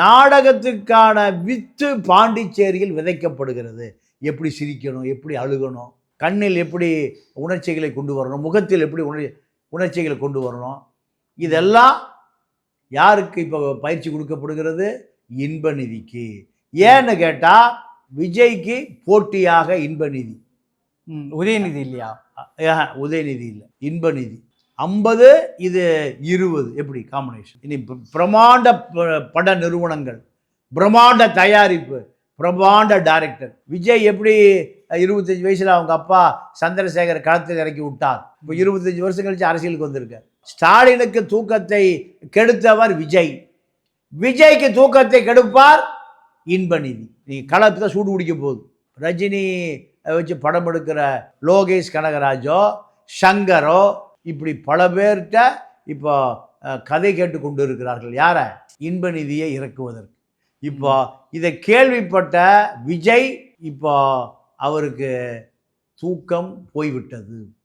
நாடகத்துக்கான with பாண்டிச்சேரியில் விதைக்கப்படுகிறது. எப்படி சிரிக்கணும், எப்படி அழுகணும், கண்ணில் எப்படி உணர்ச்சிகளை கொண்டு வரணும், முகத்தில் எப்படி உணர்ச்சிகளை கொண்டு வரணும், இதெல்லாம் யாருக்கு இப்போ பயிற்சி கொடுக்கப்படுகிறது? இன்பநிதிக்கு. ஏன்னு கேட்டால் விஜய்க்கு போட்டியாக இன்பநிதி. உதயநிதி இல்லையா? உதயநிதி இல்லை, இன்பநிதி. 50 இது 20 எப்படி காம்பினேஷன்? இனி பிரமாண்ட பட நிறுவனங்கள், பிரம்மாண்ட தயாரிப்பு, பிரம்மாண்ட டைரக்டர். விஜய் எப்படி 25 வயசுல அவங்க அப்பா சந்திரசேகர் களத்தில் இறக்கி விட்டார். இப்போ 25 வருஷம் கழிச்சு அரசியலுக்கு வந்திருக்கார். ஸ்டாலினுக்கு தூக்கத்தை கெடுத்தவர் விஜய், விஜய்க்கு தூக்கத்தை கெடுப்பார் இன்பநிதி. நீங்கள் களத்தை தான் சூடு பிடிக்க போகுது. ரஜினி வச்சு படம் எடுக்கிற லோகேஷ் கனகராஜோ சங்கரோ இப்படி பல பேர்கிட்ட இப்போ கதை கேட்டு கொண்டு இருக்கிறார்கள். யாரை? இன்பநிதியை இறக்குவதற்கு. இப்போ இதை கேள்விப்பட்ட விஜய் இப்போ அவருக்கு தூக்கம் போய்விட்டது.